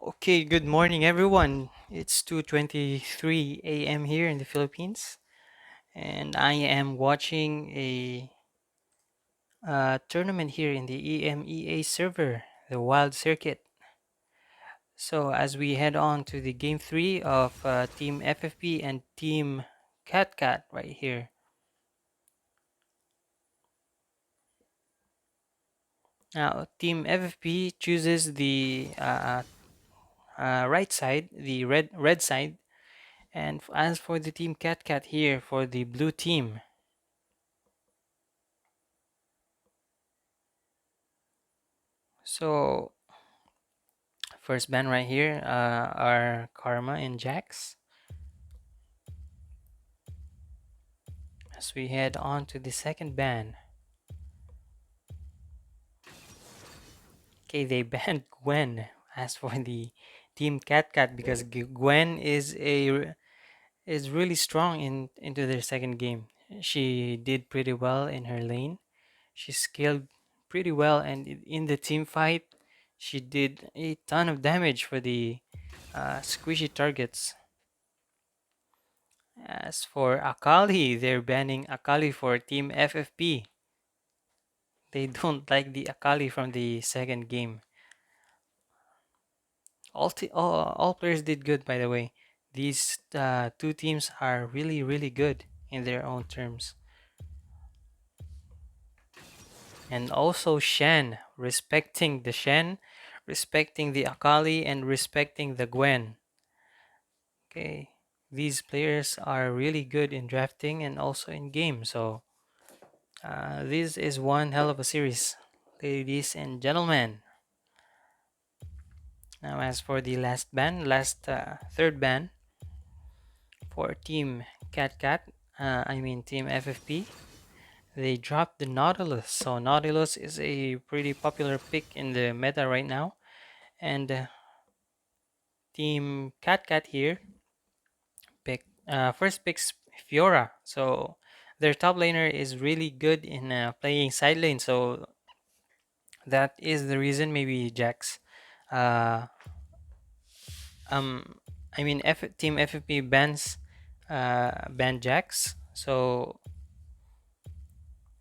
Okay, good morning everyone. It's 2:23 a.m. here in the Philippines, and I am watching a tournament here in the EMEA server, the Wild Circuit. So as we head on to the game 3 of Team FFP and Team CatCat right here. Now, Team FFP chooses the right side, the red side, and as for the Team CatCat here for the blue team. So first band right here are Karma and Jax. As we head on to the second band. Okay, they banned Gwen as for the Team CatCat because Gwen is really strong into their second game. She did pretty well in her lane. She scaled pretty well, and in the team fight, she did a ton of damage for the squishy targets. As for Akali, they're banning Akali for Team FFP. They don't like the Akali from the second game. All players did good, by the way. These two teams are really, really good in their own terms. And also Shen, respecting the Shen, respecting the Akali, and respecting the Gwen. Okay, these players are really good in drafting and also in game. So this is one hell of a series, ladies and gentlemen. Now, as for the third ban for Team CatCat, I mean Team FFP, they dropped the Nautilus. So Nautilus is a pretty popular pick in the meta right now, and Team CatCat here first picks Fiora. So their top laner is really good in playing side lane. So that is the reason maybe Jax uh, um I mean Team FFP ban Jax, so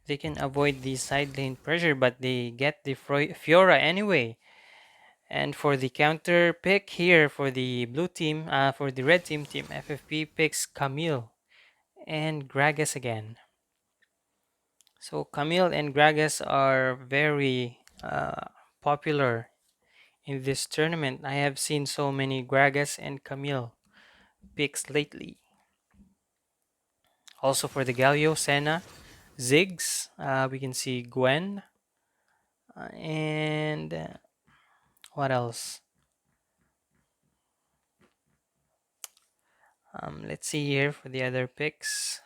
they can avoid the side lane pressure, but they get the Fiora anyway. And for the counter pick here for the blue team, for the red team, Team FFP picks Camille and Gragas again. So Camille and Gragas are very popular in this tournament. I have seen so many Gragas and Camille picks lately. Also for the Galio, Senna, Ziggs, we can see Gwen, and what else? Let's see here for the other picks.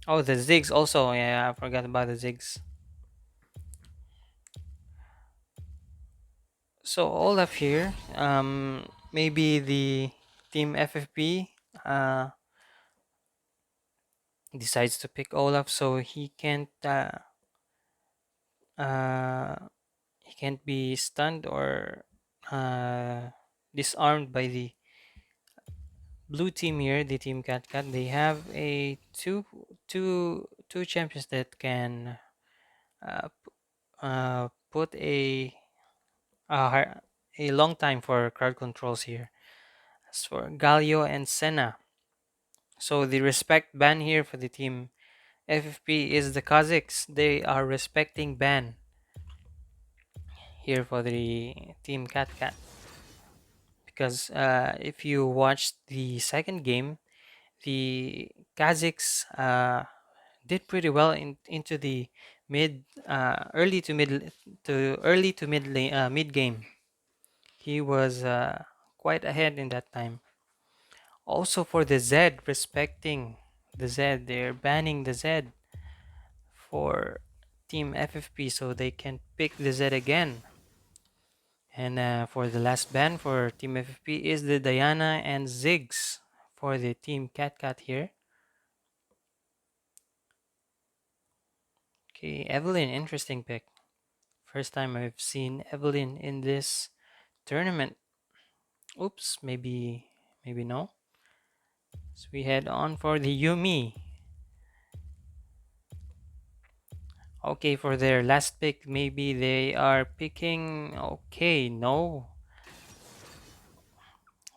Oh, the Ziggs also. Yeah, I forgot about the Ziggs. So Olaf here. Maybe the Team FFP decides to pick Olaf, so uh, he can't be stunned or uh, disarmed by the blue team here, the Team CatCat. They have a two champions that can put uh, a long time for crowd controls here. As for Galio and Senna, so the respect ban here for the Team FFP is the Kazakhs. They are respecting ban here for the Team CatCat because if you watch the second game, the Kazakhs did pretty well into the mid early to mid game. He was quite ahead in that time. Also for the Z, respecting the Z, they're banning the Z for Team FFP so they can pick the Z again. And for the last ban for Team FFP is the Diana and Ziggs for the Team CatCat here. Okay, Evelyn, interesting pick. First time I've seen Evelyn in this tournament. Oops, maybe no. So we head on for the Yumi. Okay, for their last pick, maybe they are picking. Okay, no.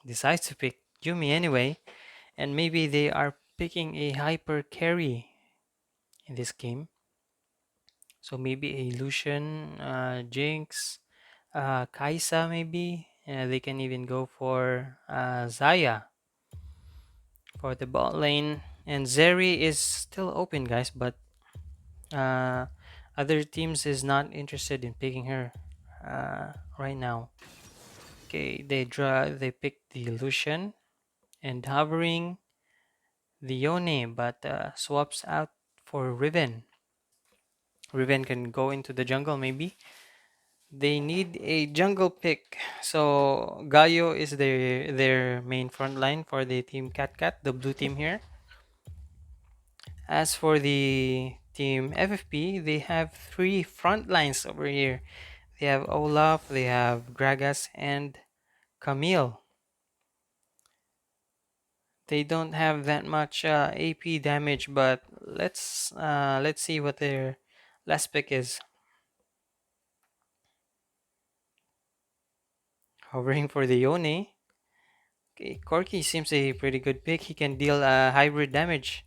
Decides to pick Yumi anyway. And maybe they are picking a hyper carry in this game. So maybe a Lucian, Jinx, Kaisa maybe. They can even go for Zaya for the bot lane. And Zeri is still open, guys, but uh, other teams is not interested in picking her right now. Okay, they picked the Lucian and hovering the Yone, but swaps out for Riven. Riven can go into the jungle maybe. They need a jungle pick. So Gaio is their main front line for the team Cat, the blue team here. As for the team FFP, they have three front lines over here. They have Olaf, they have Gragas, and Camille. They don't have that much AP damage, but let's see what their last pick is. Hovering for the Yone. Okay, Corki seems a pretty good pick. He can deal hybrid damage.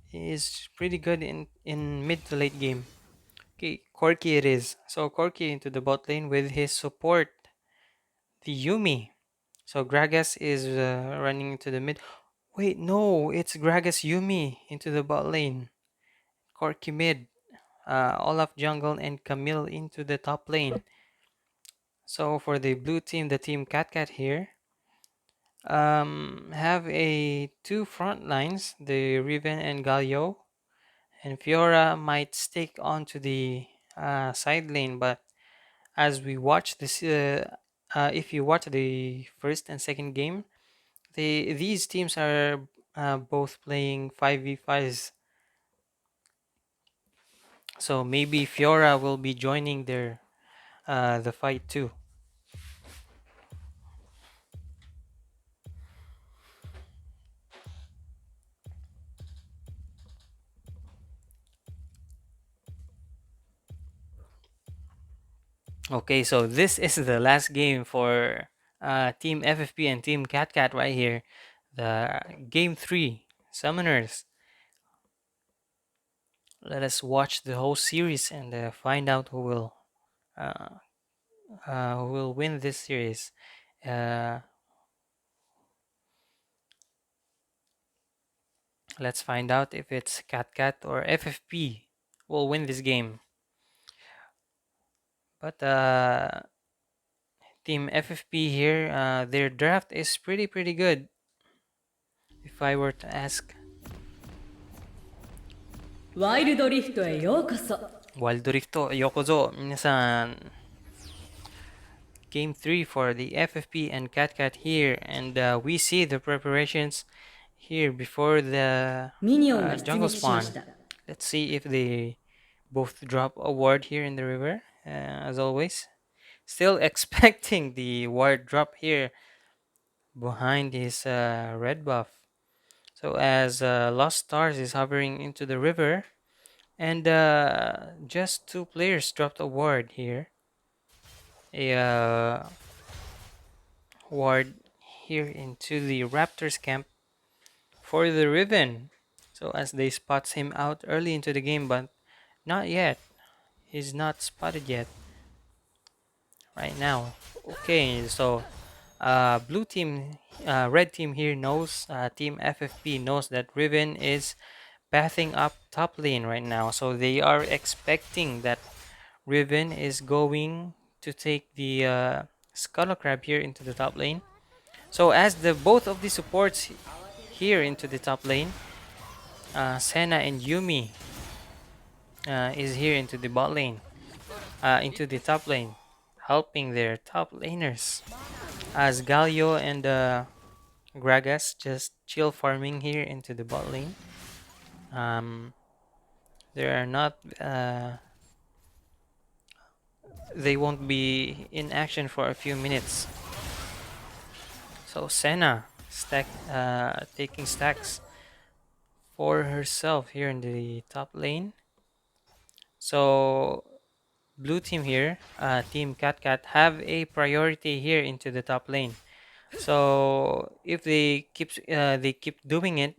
He is pretty good in mid to late game. Okay, Corki it is. So Corki into the bot lane with his support, the Yumi. So Gragas is running into the mid. Wait, no, it's Gragas Yumi into the bot lane. Corki mid. Olaf jungle and Camille into the top lane. So for the blue team, the team Cat here, have a two front lines, the Riven and Galio, and Fiora might stick onto the side lane. But as we watch this, if you watch the first and second game, these teams are both playing 5v5s. So maybe Fiora will be joining the fight too. Okay, so this is the last game for Team FFP and Team Cat right here. The game 3 Summoners. Let us watch the whole series and find out uh, who will win this series. Uh, let's find out if it's Cat or FFP will win this game. But Team FFP here, their draft is pretty good. If I were to ask. Wild Rift へようこそ。Wild Rift yokozo minasan. Game 3 for the FFP and Cat here, and we see the preparations here before the jungle spawn. Let's see if they both drop a ward here in the river, as always. Still expecting the ward drop here behind his red buff. So as Lost Stars is hovering into the river, and just two players dropped a ward here. A ward here into the Raptors camp for the Riven. So as they spots him out early into the game, but not yet. He's not spotted yet. Right now. Okay, so blue team, red team here knows, team FFP knows that Riven is pathing up top lane right now. So they are expecting that Riven is going to take the Scuttle Crab here into the top lane. So as the both of the supports here into the top lane, Senna and Yumi is here into the bot lane, into the top lane, helping their top laners. As Galio and Gragas just chill farming here into the bot lane. Um, They are not. They won't be in action for a few minutes. So Senna taking stacks for herself here in the top lane. So blue team here, team Cat have a priority here into the top lane. So if they keep doing it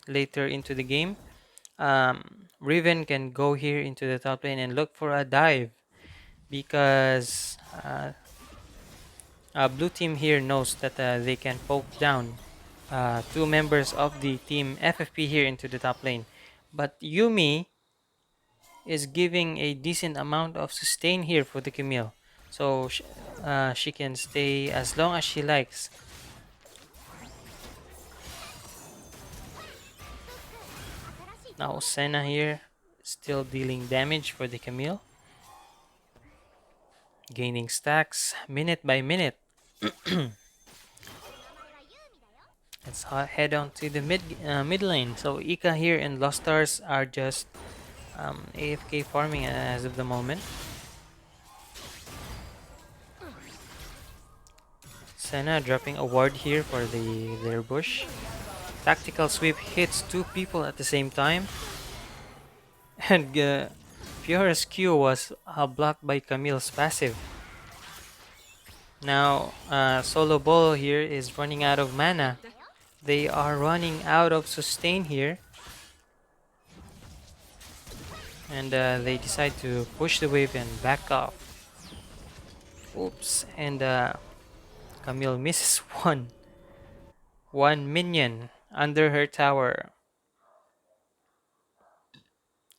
later into the game, Riven can go here into the top lane and look for a dive because blue team here knows that they can poke down two members of the team FFP here into the top lane. But Yumi is giving a decent amount of sustain here for the Camille. So she can stay as long as she likes. Now Senna here still dealing damage for the Camille. Gaining stacks minute by minute. Let's head on to the mid lane. So Ika here and Lost Stars are just AFK farming as of the moment. Senna dropping a ward here for their bush. Tactical sweep hits two people at the same time. And Fiora's Q was blocked by Camille's passive. Now Solo Bolo here is running out of mana. They are running out of sustain here. And they decide to push the wave and back off. Oops, and Camille misses one minion under her tower.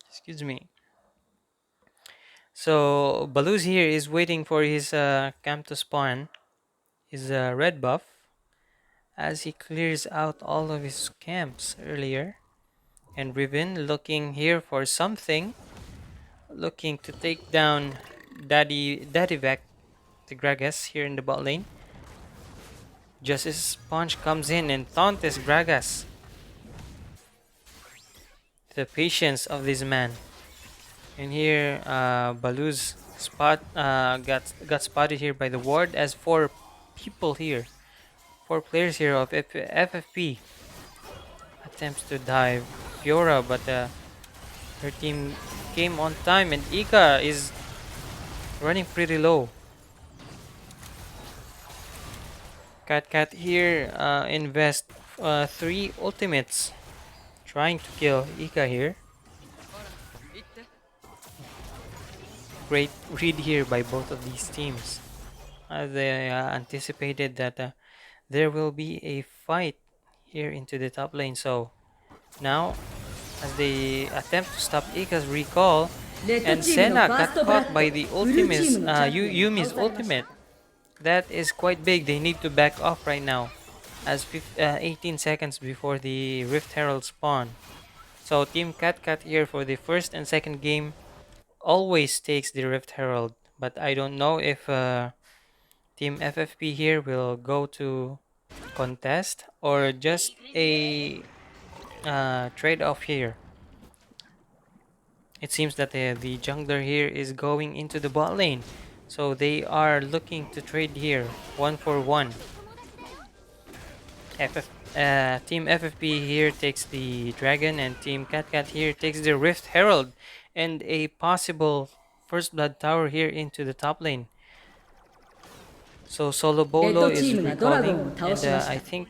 Excuse me. So Baluz here is waiting for his camp to spawn, his red buff, as he clears out all of his camps earlier. And Riven looking here for something, looking to take down Daddy Vec, the Gragas here in the bot lane. Just as Sponge comes in and taunts Gragas. The patience of this man. And here, Baluz got spotted here by the ward as four players here of FFP attempts to dive Fiora, but her team came on time, and Ika is running pretty low. Cat here invest three ultimates trying to kill Ika here. Great read here by both of these teams. They anticipated that there will be a fight here into the top lane. So now, as they attempt to stop Ika's recall, and Senna got caught by the Yumi's ultimate. That is quite big. They need to back off right now, as 18 seconds before the Rift Herald spawn. So Team Cat here for the first and second game always takes the Rift Herald, but I don't know if Team FFP here will go to contest or just a trade-off here. It seems that the jungler here is going into the bot lane, so they are looking to trade here 1-for-1. Team FFP here takes the dragon, and Team Cat here takes the Rift Herald and a possible First Blood Tower here into the top lane. So Solo Bolo is recalling, and I think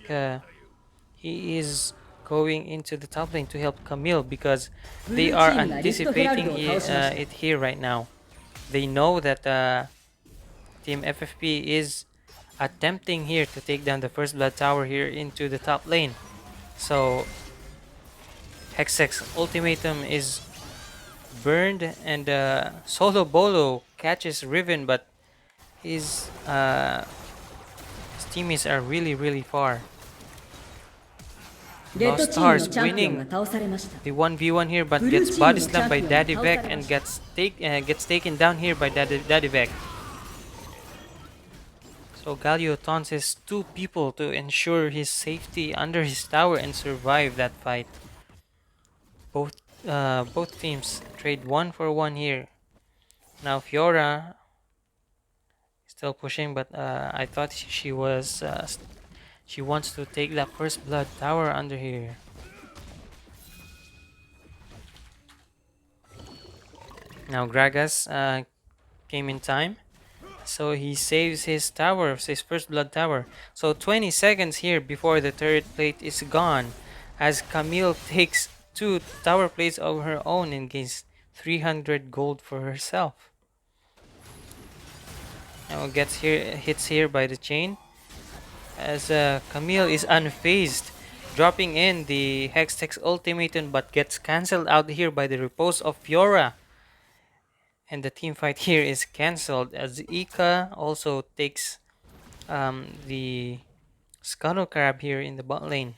he is going into the top lane to help Camille because they are anticipating it here right now. They know that Team FFP is attempting here to take down the First Blood Tower here into the top lane. So Hexex's ultimatum is burned, and Solo Bolo catches Riven, but his teammates are really far. Lost Stars winning the 1v1 here, but gets body slammed by Daddy Vec and gets taken down here by Daddy Vec. So Galio taunts his two people to ensure his safety under his tower and survive that fight. Both both teams trade 1-for-1 here. Now Fiora still pushing, but I thought she wants to take that first blood tower under here. Now Gragas came in time, so he saves his tower, his first blood tower. So 20 seconds here before the turret plate is gone, as Camille takes 2 tower plates of her own and gains 300 gold for herself. Now hits here by the chain, as Camille is unfazed, dropping in the Hextech ultimatum, but gets cancelled out here by the repose of Fiora. And the team fight here is cancelled, as Ika also takes the Scuttle Crab here in the bot lane.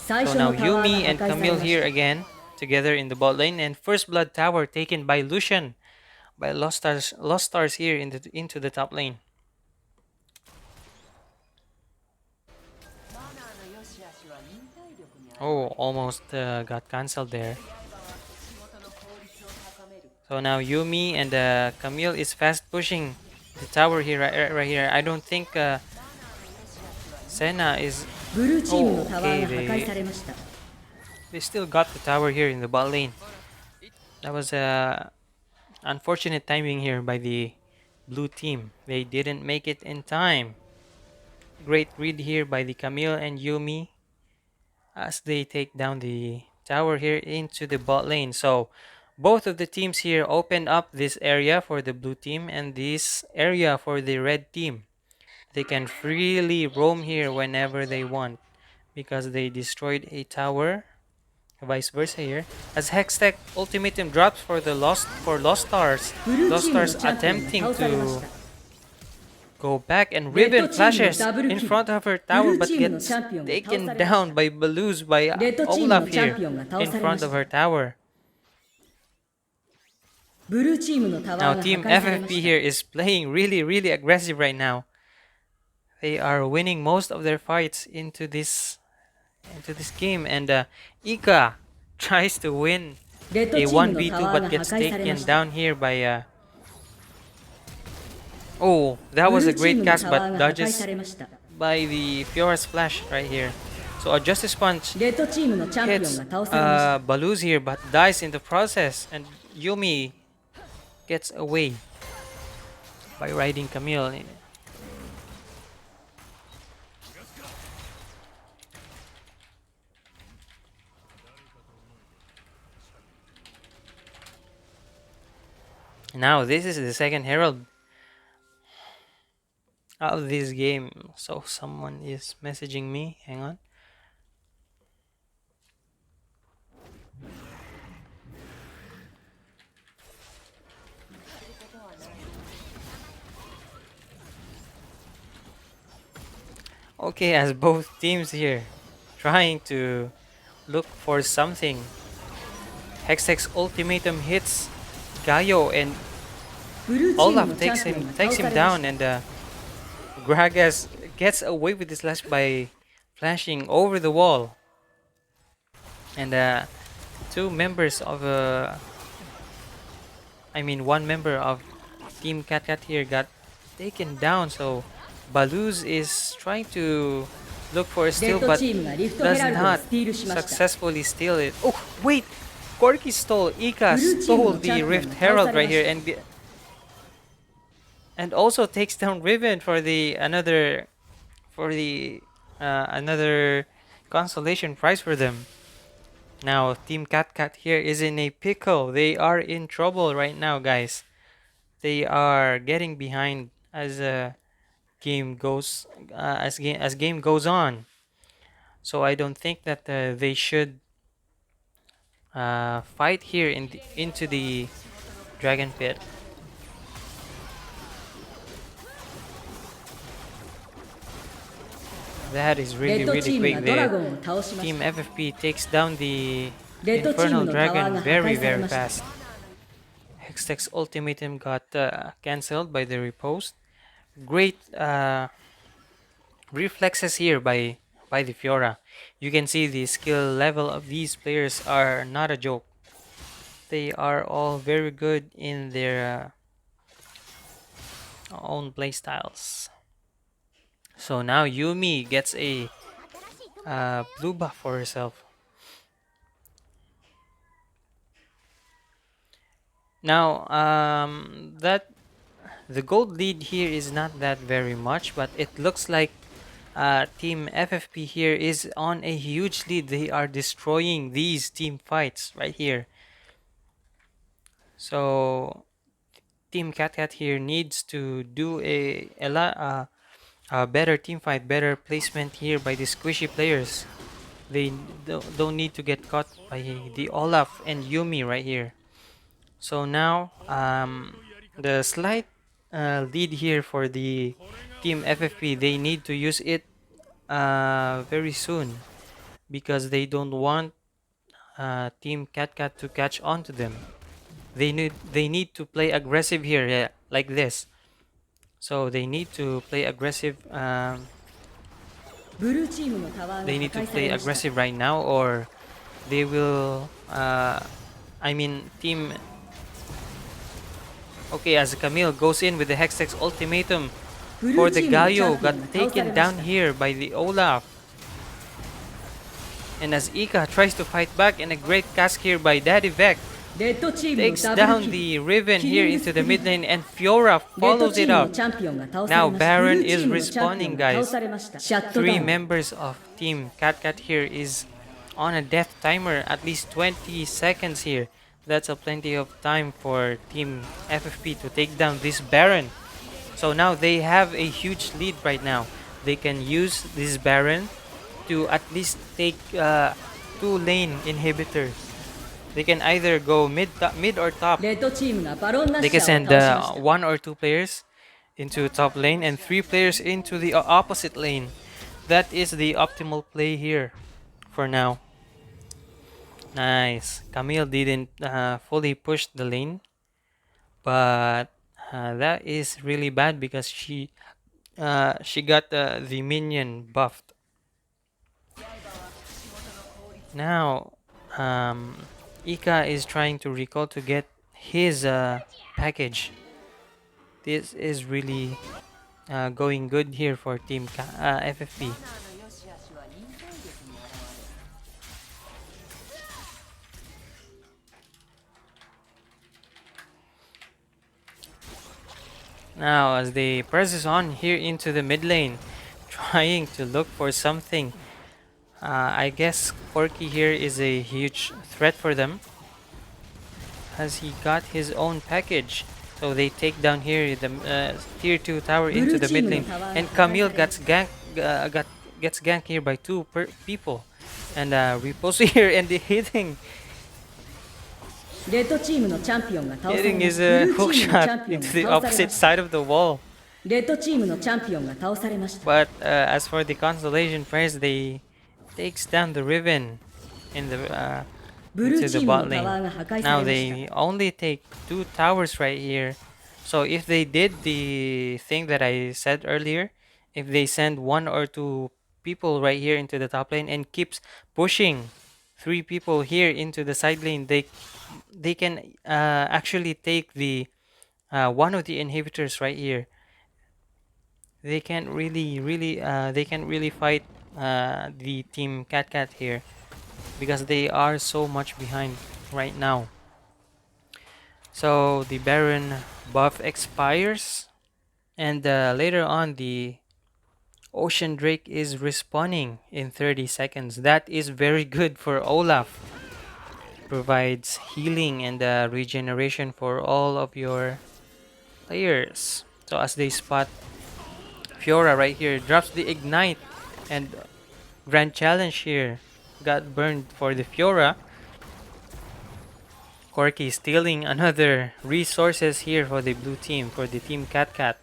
So now Yumi and Camille here again, together in the bot lane, and First Blood Tower taken by Lucian, by Lost Stars here into the top lane. Oh, almost got cancelled there. So now Yumi and Camille is fast pushing the tower here, right here. I don't think Senna is. Oh, okay. They still got the tower here in the bot lane. That was unfortunate timing here by the blue team. They didn't make it in time. Great read here by the Camille and Yumi as they take down the tower here into the bot lane. So both of the teams here opened up this area for the blue team and this area for the red team. They can freely roam here whenever they want because they destroyed a tower. Vice versa here. As Hextech ultimatum drops for Lost Stars. Lost Stars attempting to go back, and Riven flashes in front of her tower but gets taken down by Baluz by Olaf here in front of her tower. Now Team FFP here is playing really aggressive right now. They are winning most of their fights into this game, and Ika tries to win a 1v2 but gets taken down here by oh, that was a great cast but dodges by the Fiora splash right here. So a Justice Punch hits Baluz here but dies in the process, and Yumi gets away by riding Camille. Now this is the second Herald of this game. So someone is messaging me. Hang on. Okay, as both teams here trying to look for something. Hextech's ultimatum hits Gaio and Olaf takes him down, and Gragas gets away with this slash by flashing over the wall. And one member of Team Cat here got taken down. So Baluz is trying to look for a steal but does not successfully steal it. Oh wait, Corky stole. Ika stole the Rift Herald right here, and also takes down Riven for another consolation prize for them. Now Team Cat here is in a pickle. They are in trouble right now, guys. They are getting behind as game goes on. So I don't think that they should fight here into the Dragon Pit. That is really quick. Team FFP takes down the Infernal Dragon very fast. Hextech's ultimatum got cancelled by the riposte. Great reflexes here by the Fiora. You can see the skill level of these players are not a joke. they are all very good in their own playstyles. So now Yumi gets a blue buff for herself. Now, that the gold lead here is not that very much, but it looks like Team FFP here is on a huge lead. They are destroying these team fights right here. So Team CatCat here needs to do a better team fight, better placement here by the squishy players. They don't need to get caught by the Olaf and Yumi right here. So now, the slight lead here for the Team FFP, they need to use it very soon because they don't want Team CatCat to catch on to them. They need to play aggressive here, yeah, like this. So they need to play aggressive. ブルーチームのタワーが They 破 need to 壊され play ました aggressive right now, or they will. I mean, Team. Okay, as Camille goes in with the Hextech ultimatum ブル for ー the チームのチャ Galio, ンピオ got ンが倒され taken まし down た here by the Olaf. And as Ika tries to fight back, and a great cast here by Daddy Vec レッドチームの takes ダブル down キル the Riven here Killing into the spree. mid lane, and Fiora レッド follows チー it ムの up. チャンピオンが倒さ Now れました ブ Baron ルーチ is ームのチャンピオン responding, が倒 guys. されましたシャットダ Three ウン members of Team CatCat here is on a death timer, at least 20 seconds here. That's a plenty of time for Team FFP to take down this Baron. So now they have a huge lead right now. They can use this Baron to at least take two lane inhibitors. They can either go mid or top. レッドチームがバロンナッ They シャ can ーを send 倒しました one or two players into top lane and three players into the opposite lane. That is the optimal play here for now. Nice. Camille didn't fully push the lane, but that is really bad because she got the minion buffed. Now, Ika is trying to recall to get his package. This is really going good here for Team FFP. Now, as they presses on here into the mid lane, trying to look for something. I guess Corky here is a huge threat for them, as he got his own package. So they take down here the tier 2 tower into the mid lane, and Camille gets ganked here by two people, and Repose here and hitting レッドチームのチャンピオンが倒され hitting まし his たブルー hook チームのチャ shot ンピオン into が the 倒され opposite ました side of the wall. レッドチームのチャンピオンが倒されました But as for the constellation prayers, they takes down the Riven in the ブルー into チ the ーム bot のタワー lane. が破壊され Now ました they only take two towers right here. So if they did the thing that I said earlier, if they send one or two people right here into the top lane and keeps pushing three people here into the side lane, they can actually take the one of the inhibitors right here. They can't really fight the Team CatCat here because they are so much behind right now. So the Baron buff expires, and later on the Ocean Drake is respawning in 30 seconds. That is very good for Olaf. Provides healing and regeneration for all of your players. So as they spot Fiora right here, drops the ignite, and Grand Challenge here got burned for the Fiora. Corky stealing another resources here for the blue team, for the Team CatCat.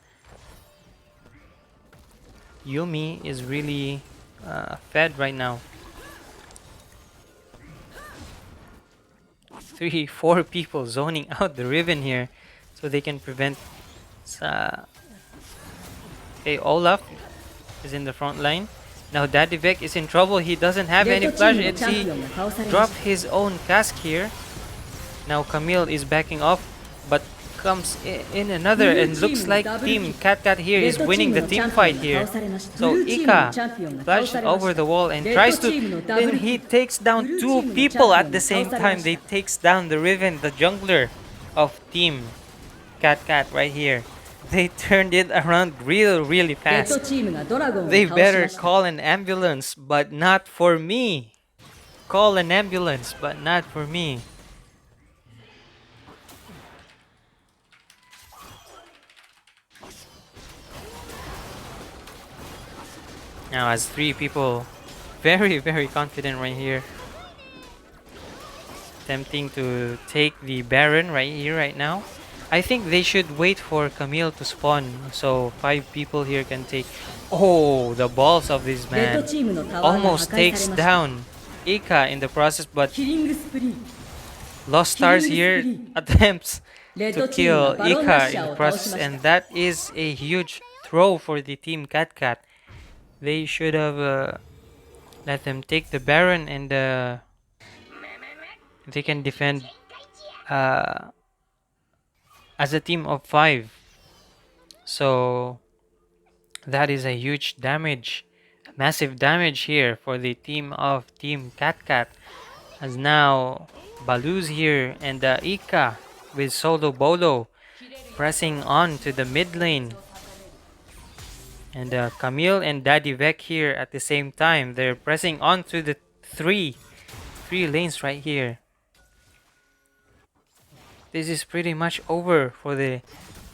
Yumi is really fed right now. 3-4 people zoning out the Riven here, so they can prevent. Okay, Olaf is in the front line. Now Daddy Vec is in trouble. He doesn't have レッ any ドチー flash. ムの It's チャン he ピオンが倒されまし dropped た his own cask here. Now Camille is backing off, but comes in another, ブルー and チー looks ムの like ダブルキ Team ル Cat Cat here レ is ッドチー winning ム the のチャ team ンピオ fight ンが here. 倒されました。ブ So ルーチームの Ika チャンピオンが倒 flashes されまし over た。 the wall and レッ tries ドチ to. ームのダブ Then ルキ he ル takes ブ down ルーチ two ームのチャン people ピオ at ン the が倒 same されま time. し They た。takes down the Riven, the jungler of Team Cat Cat right here. They turned it around really レッド fast. チームがドラゴンを They 倒し better ました。 call an ambulance, but not for me. Call an ambulance, but not for me. Now, as three people, very confident right here, attempting to take the Baron right here, right now. I think they should wait for Camille to spawn, so 5 people here can take. Oh, the balls of this レッド man チームのタワーが破 almost 壊され takes ました。 down Ika in the process, but キリングスプリー Lost Stars here attempts レッ to ドチームが kill バロンナッ Ika シャ in ー the を倒し process, ました。 and that is a huge throw for the team Cat Cat. They should have let them take the Baron, and they can defend uh, as a team of 5. So that is a huge damage, massive damage here for the team of Team Cat Cat. As now Baloo's here and Ika with Solo Bolo pressing on to the mid lane. And Camille and Daddy Vec here at the same time. They're pressing on to the three lanes right here. This is pretty much over for the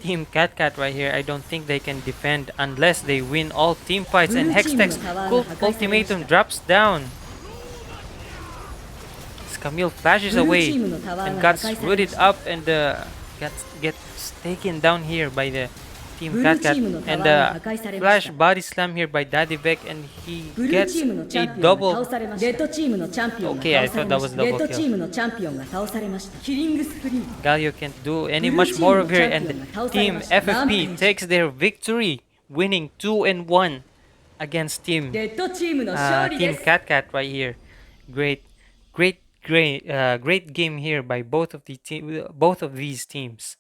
Team Cat Cat right here. I don't think they can defend unless they win all team fights. And Hextech's Cult Ultimatum drops down. As Camille flashes away and gets rooted up and gets taken down here by the Team Cat Cat. And flash body slam here by Daddy Vec, and he ブルー gets チームのチャ a ンピオンが double. 倒されました。レッドチームのチャンピオンが Okay, I 倒され thought ま that し was た。レッ double ドチー kill. ムのチャンピオンが倒されました。キリングスプリー Galio can't do any much more of here, and Team FFP takes their victory, winning 2-1 against Team レッドチームの勝利で Team す。 Cat Cat right here. Great game here by both of these teams.